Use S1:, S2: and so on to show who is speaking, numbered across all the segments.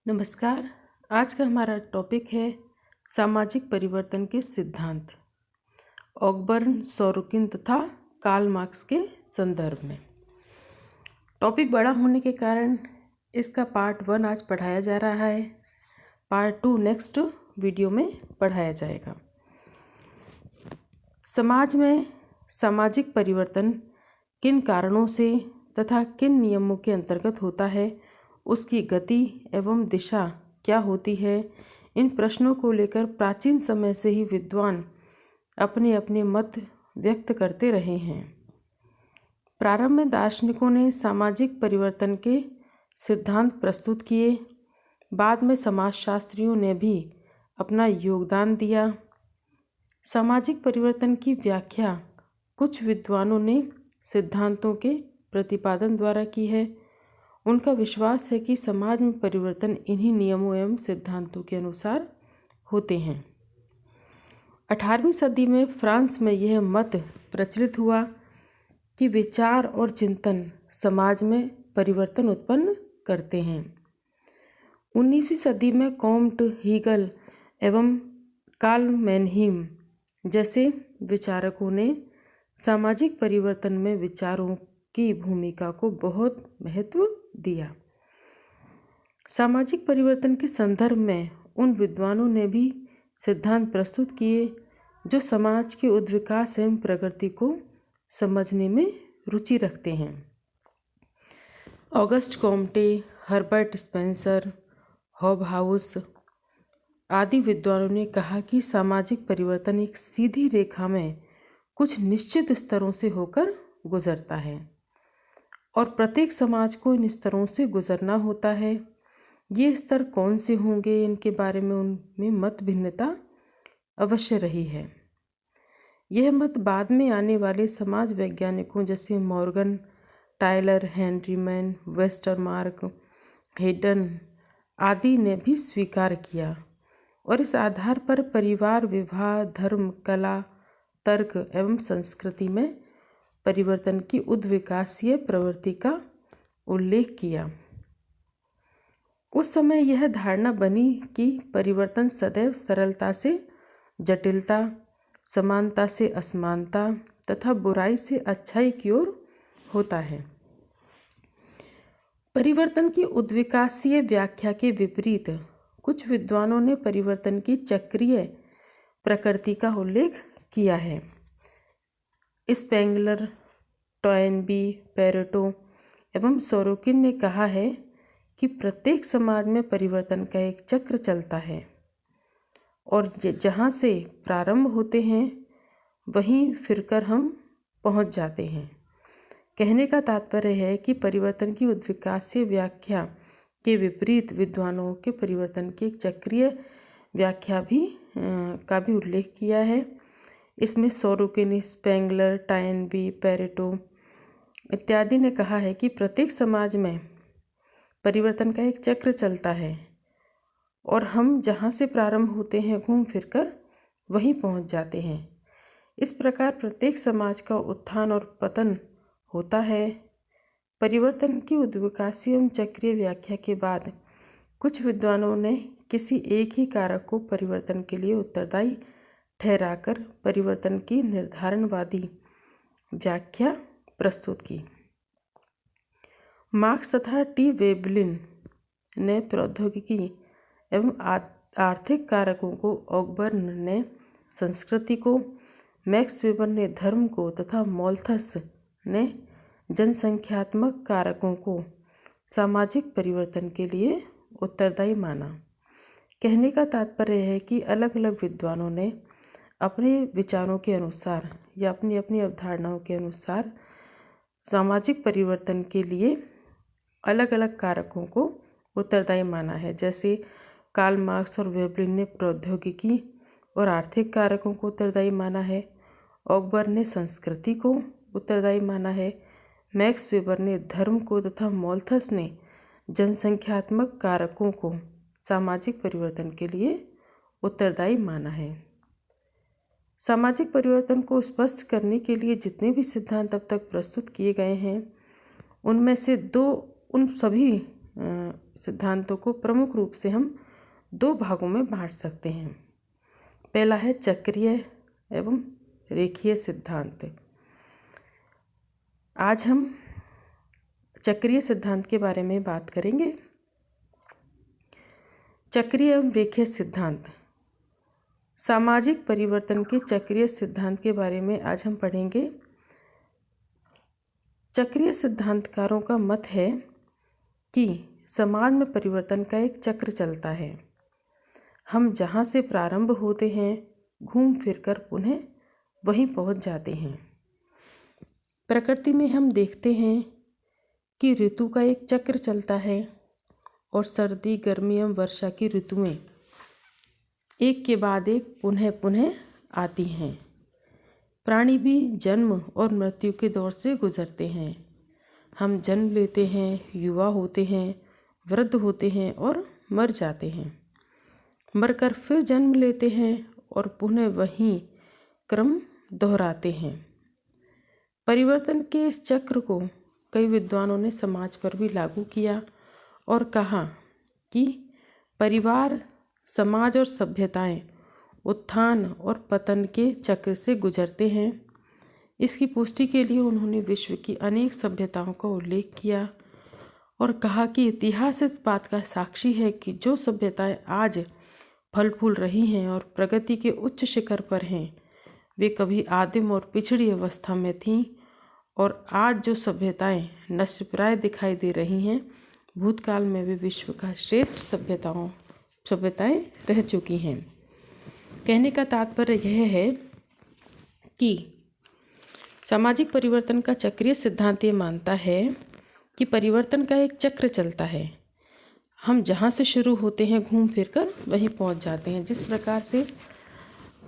S1: नमस्कार। आज का हमारा टॉपिक है सामाजिक परिवर्तन के सिद्धांत, ऑकबर्न, सोरोकिन तथा कार्ल मार्क्स के संदर्भ में। टॉपिक बड़ा होने के कारण इसका पार्ट 1 आज पढ़ाया जा रहा है, पार्ट 2 नेक्स्ट वीडियो में पढ़ाया जाएगा। समाज में सामाजिक परिवर्तन किन कारणों से तथा किन नियमों के अंतर्गत होता है, उसकी गति एवं दिशा क्या होती है, इन प्रश्नों को लेकर प्राचीन समय से ही विद्वान अपने अपने मत व्यक्त करते रहे हैं। प्रारंभ में दार्शनिकों ने सामाजिक परिवर्तन के सिद्धांत प्रस्तुत किए, बाद में समाजशास्त्रियों ने भी अपना योगदान दिया। सामाजिक परिवर्तन की व्याख्या कुछ विद्वानों ने सिद्धांतों के प्रतिपादन द्वारा की है। उनका विश्वास है कि समाज में परिवर्तन इन्हीं नियमों एवं सिद्धांतों के अनुसार होते हैं। 18वीं सदी में फ्रांस में यह मत प्रचलित हुआ कि विचार और चिंतन समाज में परिवर्तन उत्पन्न करते हैं। 19वीं सदी में कॉम्ट हीगल एवं कार्ल मैनहीम जैसे विचारकों ने सामाजिक परिवर्तन में विचारों की भूमिका को बहुत महत्व दिया। सामाजिक परिवर्तन के संदर्भ में उन विद्वानों ने भी सिद्धांत प्रस्तुत किए जो समाज के उद्विकास एवं प्रगति को समझने में रुचि रखते हैं। August Comte, Herbert Spencer, Hobhouse आदि विद्वानों ने कहा कि सामाजिक परिवर्तन एक सीधी रेखा में कुछ निश्चित स्तरों से होकर गुजरता है और प्रत्येक समाज को इन स्तरों से गुजरना होता है। ये स्तर कौन से होंगे, इनके बारे में उनमें मत भिन्नता अवश्य रही है। यह मत बाद में आने वाले समाज वैज्ञानिकों जैसे Morgan, Tyler, Henry man, Westermarck, Hayden आदि ने भी स्वीकार किया और इस आधार पर परिवार, विवाह, धर्म, कला, तर्क एवं संस्कृति में परिवर्तन की उद्विकासीय प्रवृत्ति का उल्लेख किया। उस समय यह धारणा बनी कि परिवर्तन सदैव सरलता से जटिलता, समानता से असमानता तथा बुराई से अच्छाई की ओर होता है। परिवर्तन की उद्विकासीय व्याख्या के विपरीत कुछ विद्वानों ने परिवर्तन की चक्रीय प्रकृति का उल्लेख किया है। स्पेंगलर, टॉयनबी, पेरेटो एवं सोरोकिन ने कहा है कि प्रत्येक समाज में परिवर्तन का एक चक्र चलता है और जहाँ से प्रारंभ होते हैं वहीं फिरकर हम पहुँच जाते हैं। कहने का तात्पर्य है कि परिवर्तन की उद्विकासीय व्याख्या के विपरीत विद्वानों के परिवर्तन की एक चक्रीय व्याख्या का भी उल्लेख किया है। इसमें सोरोकिन, स्पेंगलर, टॉयनबी, पेरेटो इत्यादि ने कहा है कि प्रत्येक समाज में परिवर्तन का एक चक्र चलता है और हम जहाँ से प्रारंभ होते हैं घूम फिरकर वहीं पहुँच जाते हैं। इस प्रकार प्रत्येक समाज का उत्थान और पतन होता है। परिवर्तन की उद्विकासीय एवं चक्रीय व्याख्या के बाद कुछ विद्वानों ने किसी एक ही कारक को परिवर्तन के लिए उत्तरदायी ठहराकर परिवर्तन की निर्धारणवादी व्याख्या प्रस्तुत की। मार्क्स तथा टी वेबलिन ने प्रौद्योगिकी एवं आर्थिक कारकों को, ऑकबर्न ने संस्कृति को, मैक्स वेबर ने धर्म को तथा मोल्थस ने जनसंख्यात्मक कारकों को सामाजिक परिवर्तन के लिए उत्तरदायी माना। कहने का तात्पर्य है कि अलग अलग विद्वानों ने अपने विचारों के अनुसार या अपनी अपनी अवधारणाओं के अनुसार सामाजिक परिवर्तन के लिए अलग अलग कारकों को उत्तरदायी माना है। जैसे कार्ल मार्क्स और वेबलिन ने प्रौद्योगिकी और आर्थिक कारकों को उत्तरदायी माना है, ऑकबर्न ने संस्कृति को उत्तरदायी माना है, मैक्स वेबर ने धर्म को तथा मोल्थस ने जनसंख्यात्मक कारकों को सामाजिक परिवर्तन के लिए उत्तरदायी माना है। सामाजिक परिवर्तन को स्पष्ट करने के लिए जितने भी सिद्धांत अब तक प्रस्तुत किए गए हैं उनमें से उन सभी सिद्धांतों को प्रमुख रूप से हम दो भागों में बांट सकते हैं। पहला है चक्रीय एवं रेखीय सिद्धांत। आज हम चक्रीय सिद्धांत के बारे में बात करेंगे। चक्रीय एवं रेखीय सिद्धांत, सामाजिक परिवर्तन के चक्रीय सिद्धांत के बारे में आज हम पढ़ेंगे। चक्रीय सिद्धांतकारों का मत है कि समाज में परिवर्तन का एक चक्र चलता है। हम जहाँ से प्रारंभ होते हैं घूम फिरकर पुनः वहीं पहुँच जाते हैं। प्रकृति में हम देखते हैं कि ऋतु का एक चक्र चलता है और सर्दी, गर्मी एवं वर्षा की ऋतुएं एक के बाद एक पुनः पुनः आती हैं। प्राणी भी जन्म और मृत्यु के दौर से गुजरते हैं। हम जन्म लेते हैं, युवा होते हैं, वृद्ध होते हैं और मर जाते हैं। मरकर फिर जन्म लेते हैं और पुनः वही क्रम दोहराते हैं। परिवर्तन के इस चक्र को कई विद्वानों ने समाज पर भी लागू किया और कहा कि परिवार, समाज और सभ्यताएं उत्थान और पतन के चक्र से गुजरते हैं। इसकी पुष्टि के लिए उन्होंने विश्व की अनेक सभ्यताओं का उल्लेख किया और कहा कि इतिहास इस बात का साक्षी है कि जो सभ्यताएं आज फल फूल रही हैं और प्रगति के उच्च शिखर पर हैं, वे कभी आदिम और पिछड़ी अवस्था में थीं, और आज जो सभ्यताएं नष्टप्राय दिखाई दे रही हैं, भूतकाल में वे विश्व का श्रेष्ठ सभ्यताएं रह चुकी हैं। कहने का तात्पर्य यह है कि सामाजिक परिवर्तन का चक्रीय सिद्धांत ये मानता है कि परिवर्तन का एक चक्र चलता है। हम जहाँ से शुरू होते हैं घूम फिरकर वहीं पहुँच जाते हैं। जिस प्रकार से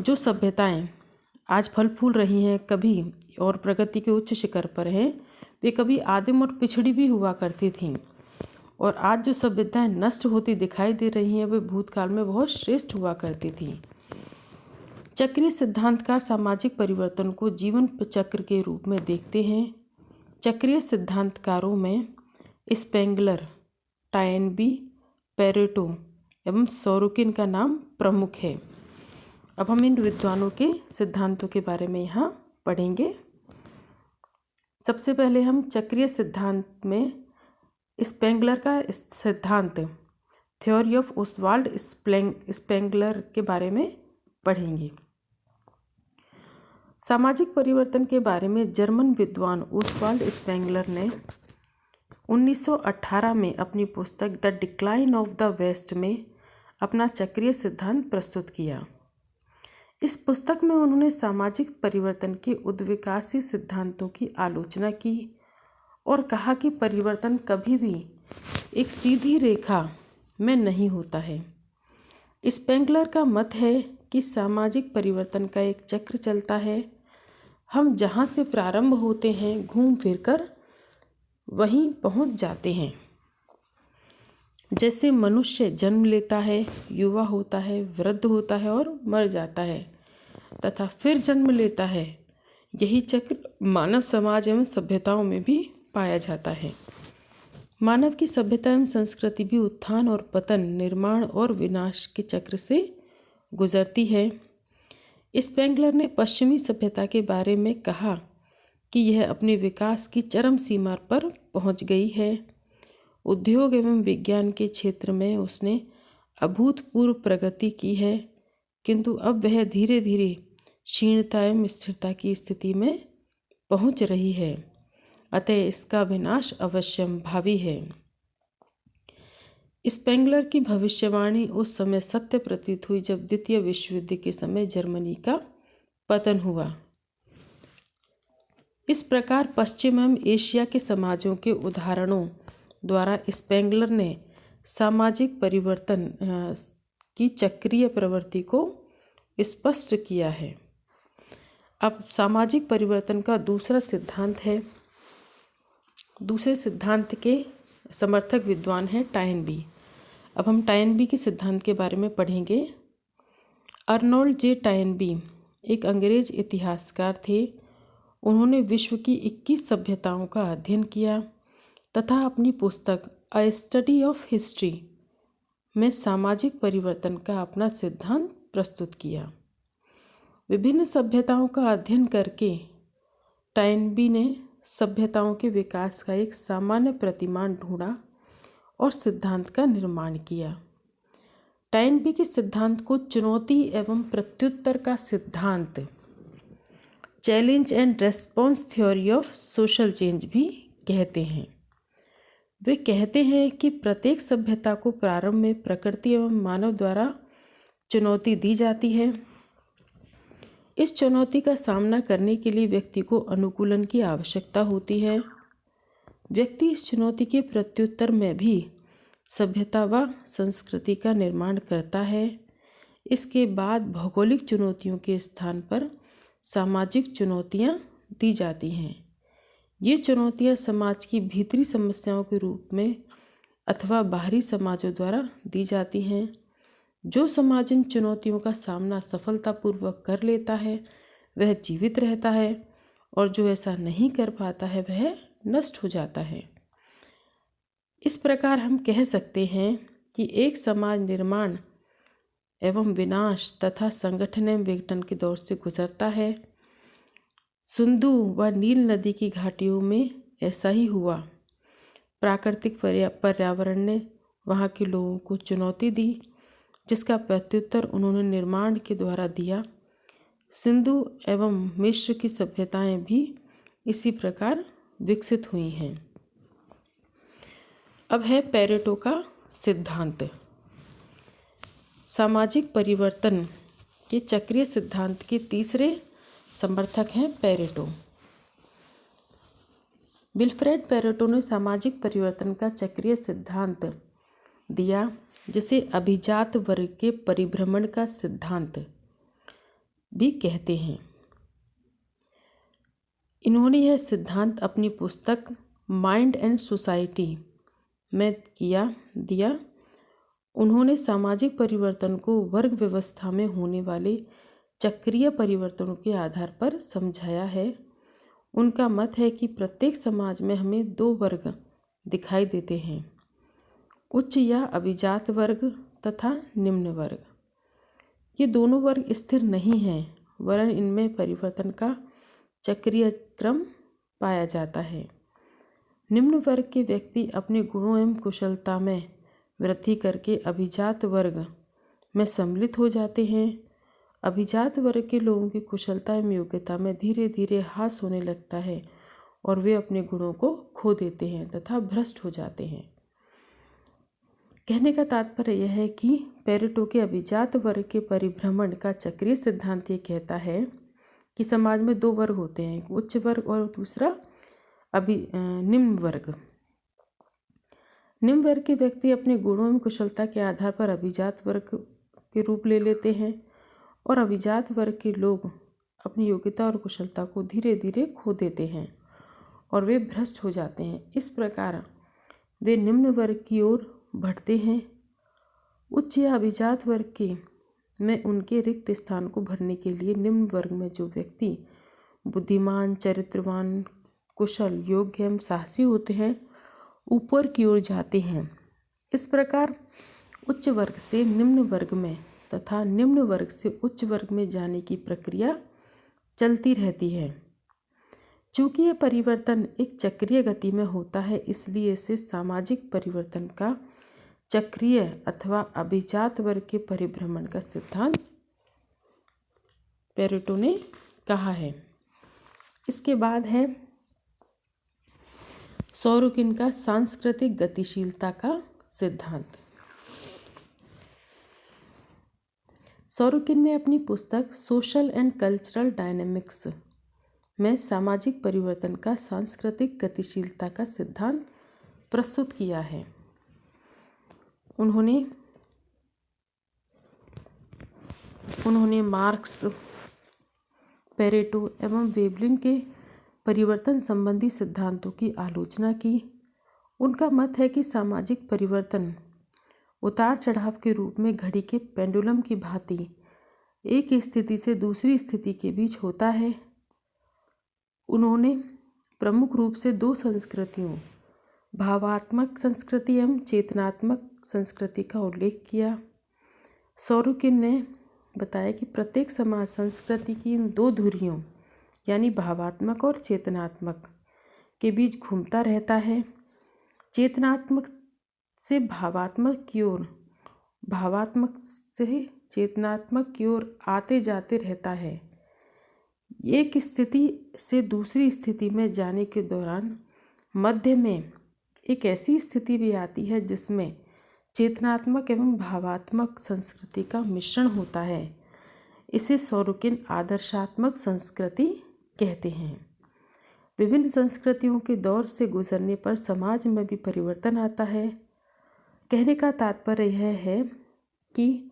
S1: जो सभ्यताएं आज फल फूल रही हैं कभी और प्रगति के उच्च शिखर पर हैं, वे कभी आदिम और पिछड़ी भी हुआ करती थीं, और आज जो सभ्यताएं नष्ट होती दिखाई दे रही हैं वे भूतकाल में बहुत श्रेष्ठ हुआ करती थीं। चक्रीय सिद्धांतकार सामाजिक परिवर्तन को जीवन चक्र के रूप में देखते हैं। चक्रीय सिद्धांतकारों में स्पेंगलर, टायनबी, पेरेटो एवं सोरोकिन का नाम प्रमुख है। अब हम इन विद्वानों के सिद्धांतों के बारे में यहाँ पढ़ेंगे। सबसे पहले हम चक्रीय सिद्धांत में स्पेंगलर का सिद्धांत, थ्योरी ऑफ ओसवाल्ड स्पेंगलर के बारे में पढ़ेंगे। सामाजिक परिवर्तन के बारे में जर्मन विद्वान ओसवाल्ड स्पेंगलर ने 1918 में अपनी पुस्तक the decline of the west में अपना चक्रीय सिद्धांत प्रस्तुत किया। इस पुस्तक में उन्होंने सामाजिक परिवर्तन के उद्विकासी सिद्धांतों की आलोचना की और कहा कि परिवर्तन कभी भी एक सीधी रेखा में नहीं होता है। स्पेंगलर का मत है कि सामाजिक परिवर्तन का एक चक्र चलता है। हम जहाँ से प्रारंभ होते हैं घूम फिरकर वहीं पहुँच जाते हैं। जैसे मनुष्य जन्म लेता है, युवा होता है, वृद्ध होता है और मर जाता है तथा फिर जन्म लेता है, यही चक्र मानव समाज एवं सभ्यताओं में भी पाया जाता है। मानव की सभ्यता एवं संस्कृति भी उत्थान और पतन, निर्माण और विनाश के चक्र से गुजरती है। स्पेंगलर ने पश्चिमी सभ्यता के बारे में कहा कि यह अपने विकास की चरम सीमा पर पहुंच गई है। उद्योग एवं विज्ञान के क्षेत्र में उसने अभूतपूर्व प्रगति की है, किंतु अब वह धीरे धीरे क्षीणता एवं स्थिरता की स्थिति में पहुंच रही है, अतः इसका विनाश अवश्यंभावी है। स्पेंगलर की भविष्यवाणी उस समय सत्य प्रतीत हुई जब द्वितीय विश्व युद्ध के समय जर्मनी का पतन हुआ। इस प्रकार पश्चिम एवं एशिया के समाजों के उदाहरणों द्वारा स्पेंगलर ने सामाजिक परिवर्तन की चक्रीय प्रवृत्ति को स्पष्ट किया है। अब सामाजिक परिवर्तन का दूसरा सिद्धांत है। दूसरे सिद्धांत के समर्थक विद्वान हैं टायनबी। अब हम टायनबी के सिद्धांत के बारे में पढ़ेंगे। अर्नोल्ड जे टायनबी एक अंग्रेज इतिहासकार थे। उन्होंने विश्व की 21 सभ्यताओं का अध्ययन किया तथा अपनी पुस्तक अ स्टडी ऑफ हिस्ट्री में सामाजिक परिवर्तन का अपना सिद्धांत प्रस्तुत किया। विभिन्न सभ्यताओं का अध्ययन करके टॉयनबी ने सभ्यताओं के विकास का एक सामान्य प्रतिमान ढूंढा और सिद्धांत का निर्माण किया। टॉयनबी के सिद्धांत को चुनौती एवं प्रत्युत्तर का सिद्धांत, challenge and response theory of social change भी कहते हैं। वे कहते हैं कि प्रत्येक सभ्यता को प्रारंभ में प्रकृति एवं मानव द्वारा चुनौती दी जाती है। इस चुनौती का सामना करने के लिए व्यक्ति को अनुकूलन की आवश्यकता होती है। व्यक्ति इस चुनौती के प्रत्युत्तर में भी सभ्यता व संस्कृति का निर्माण करता है। इसके बाद भौगोलिक चुनौतियों के स्थान पर सामाजिक चुनौतियाँ दी जाती हैं। ये चुनौतियाँ समाज की भीतरी समस्याओं के रूप में अथवा बाहरी समाजों द्वारा दी जाती हैं। जो समाज इन चुनौतियों का सामना सफलतापूर्वक कर लेता है वह जीवित रहता है, और जो ऐसा नहीं कर पाता है वह नष्ट हो जाता है। इस प्रकार हम कह सकते हैं कि एक समाज निर्माण एवं विनाश तथा संगठन एवं विघटन के दौर से गुजरता है। सिंधु व नील नदी की घाटियों में ऐसा ही हुआ। प्राकृतिक पर्यावरण ने वहाँ के लोगों को चुनौती दी, जिसका प्रत्युत्तर उन्होंने निर्माण के द्वारा दिया। सिंधु एवं मिस्र की सभ्यताएं भी इसी प्रकार विकसित हुई हैं। अब है पेरेटो का सिद्धांत। सामाजिक परिवर्तन के चक्रीय सिद्धांत के तीसरे समर्थक हैं पेरेटो। विल्फ्रेड पेरेटो ने सामाजिक परिवर्तन का चक्रीय सिद्धांत दिया, जिसे अभिजात वर्ग के परिभ्रमण का सिद्धांत भी कहते हैं। इन्होंने यह सिद्धांत अपनी पुस्तक माइंड एंड सोसाइटी में दिया। उन्होंने सामाजिक परिवर्तन को वर्ग व्यवस्था में होने वाले चक्रीय परिवर्तनों के आधार पर समझाया है। उनका मत है कि प्रत्येक समाज में हमें दो वर्ग दिखाई देते हैं, उच्च या अभिजात वर्ग तथा निम्न वर्ग। ये दोनों वर्ग स्थिर नहीं हैं, वरन इनमें परिवर्तन का चक्रीय क्रम पाया जाता है। निम्न वर्ग के व्यक्ति अपने गुणों एवं कुशलता में वृद्धि करके अभिजात वर्ग में सम्मिलित हो जाते हैं। अभिजात वर्ग के लोगों की कुशलता एवं योग्यता में धीरे धीरे ह्रास होने लगता है और वे अपने गुणों को खो देते हैं तथा भ्रष्ट हो जाते हैं। कहने का तात्पर्य यह है कि पेरेटो के अभिजात वर्ग के परिभ्रमण का चक्रीय सिद्धांत ये कहता है कि समाज में दो वर्ग होते हैं, उच्च वर्ग और दूसरा निम्न वर्ग। निम्न वर्ग के व्यक्ति अपने गुणों एवं कुशलता के आधार पर अभिजात वर्ग के रूप ले लेते हैं, और अभिजात वर्ग के लोग अपनी योग्यता और कुशलता को धीरे धीरे खो देते हैं और वे भ्रष्ट हो जाते हैं। इस प्रकार वे निम्न वर्ग की ओर बढ़ते हैं। उच्च या अभिजात वर्ग के में उनके रिक्त स्थान को भरने के लिए निम्न वर्ग में जो व्यक्ति बुद्धिमान, चरित्रवान, कुशल, योग्य एवं साहसी होते हैं ऊपर की ओर जाते हैं। इस प्रकार उच्च वर्ग से निम्न वर्ग में तथा निम्न वर्ग से उच्च वर्ग में जाने की प्रक्रिया चलती रहती है। चूँकि यह परिवर्तन एक चक्रीय गति में होता है, इसलिए इसे सामाजिक परिवर्तन का चक्रीय अथवा अभिजात वर्ग के परिभ्रमण का सिद्धांत पेरेटो ने कहा है। इसके बाद है सोरोकिन का सांस्कृतिक गतिशीलता का सिद्धांत। सोरोकिन ने अपनी पुस्तक सोशल एंड कल्चरल डायनेमिक्स में सामाजिक परिवर्तन का सांस्कृतिक गतिशीलता का सिद्धांत प्रस्तुत किया है। उन्होंने मार्क्स, पेरेटो एवं वेबलिन के परिवर्तन संबंधी सिद्धांतों की आलोचना की। उनका मत है कि सामाजिक परिवर्तन उतार चढ़ाव के रूप में घड़ी के पेंडुलम की भांति एक स्थिति से दूसरी स्थिति के बीच होता है। उन्होंने प्रमुख रूप से दो संस्कृतियों भावात्मक संस्कृति एवं चेतनात्मक संस्कृति का उल्लेख किया। सोरोकिन ने बताया कि प्रत्येक समाज संस्कृति की इन दो धुरियों यानी भावात्मक और चेतनात्मक के बीच घूमता रहता है। चेतनात्मक से भावात्मक की ओर, भावात्मक से चेतनात्मक की ओर आते जाते रहता है। एक स्थिति से दूसरी स्थिति में जाने के दौरान मध्य में एक ऐसी स्थिति भी आती है जिसमें चेतनात्मक एवं भावात्मक संस्कृति का मिश्रण होता है। इसे सोरोकिन आदर्शात्मक संस्कृति कहते हैं। विभिन्न संस्कृतियों के दौर से गुजरने पर समाज में भी परिवर्तन आता है। कहने का तात्पर्य यह है कि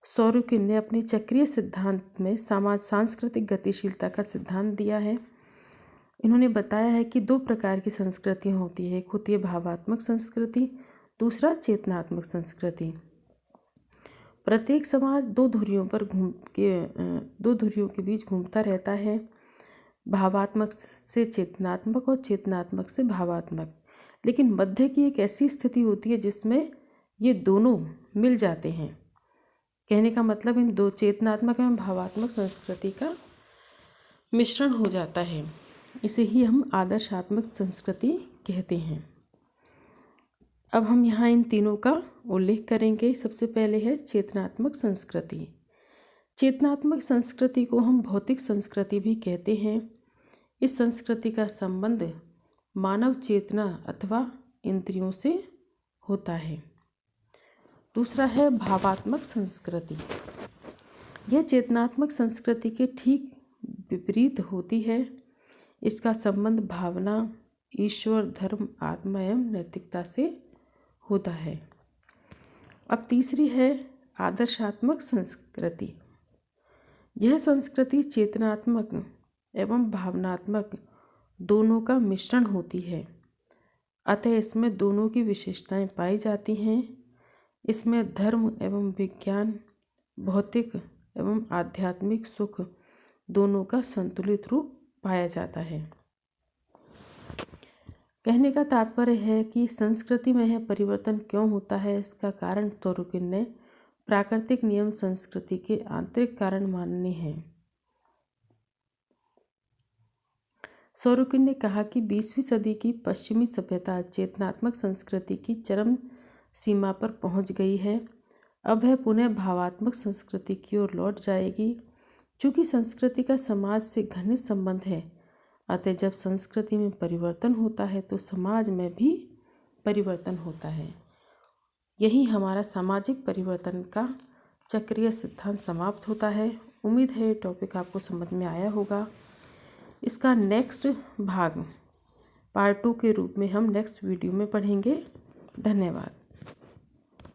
S1: सोरोकिन ने अपने चक्रीय सिद्धांत में समाज सांस्कृतिक गतिशीलता का सिद्धांत दिया है। इन्होंने बताया है कि दो प्रकार की संस्कृतियाँ होती है, एक होती है भावात्मक संस्कृति, दूसरा चेतनात्मक संस्कृति। प्रत्येक समाज दो धुरियों के बीच घूमता रहता है, भावात्मक से चेतनात्मक और चेतनात्मक से भावात्मक। लेकिन मध्य की एक ऐसी स्थिति होती है जिसमें ये दोनों मिल जाते हैं। कहने का मतलब इन दो चेतनात्मक एवं भावात्मक संस्कृति का मिश्रण हो जाता है। इसे ही हम आदर्शात्मक संस्कृति कहते हैं। अब हम यहाँ इन तीनों का उल्लेख करेंगे। सबसे पहले है चेतनात्मक संस्कृति। चेतनात्मक संस्कृति को हम भौतिक संस्कृति भी कहते हैं। इस संस्कृति का संबंध मानव चेतना अथवा इंद्रियों से होता है। दूसरा है भावात्मक संस्कृति। यह चेतनात्मक संस्कृति के ठीक विपरीत होती है। इसका संबंध भावना, ईश्वर, धर्म, आत्मा एवं नैतिकता से होता है। अब तीसरी है आदर्शात्मक संस्कृति। यह संस्कृति चेतनात्मक एवं भावनात्मक दोनों का मिश्रण होती है, अतः इसमें दोनों की विशेषताएं पाई जाती हैं। इसमें धर्म एवं विज्ञान, भौतिक एवं आध्यात्मिक सुख दोनों का संतुलित रूप पाया जाता है। कहने का तात्पर्य है कि संस्कृति में यह परिवर्तन क्यों होता है, इसका कारण सोरोकिन ने प्राकृतिक नियम संस्कृति के आंतरिक कारण मानने हैं। सोरोकिन ने कहा कि 20वीं सदी की पश्चिमी सभ्यता चेतनात्मक संस्कृति की चरम सीमा पर पहुंच गई है। अब वह पुनः भावात्मक संस्कृति की ओर लौट जाएगी। चूँकि संस्कृति का समाज से घनिष्ठ संबंध है, अतः जब संस्कृति में परिवर्तन होता है तो समाज में भी परिवर्तन होता है। यही हमारा सामाजिक परिवर्तन का चक्रीय सिद्धांत समाप्त होता है। उम्मीद है ये टॉपिक आपको समझ में आया होगा। इसका नेक्स्ट भाग पार्ट 2 के रूप में हम नेक्स्ट वीडियो में पढ़ेंगे। धन्यवाद।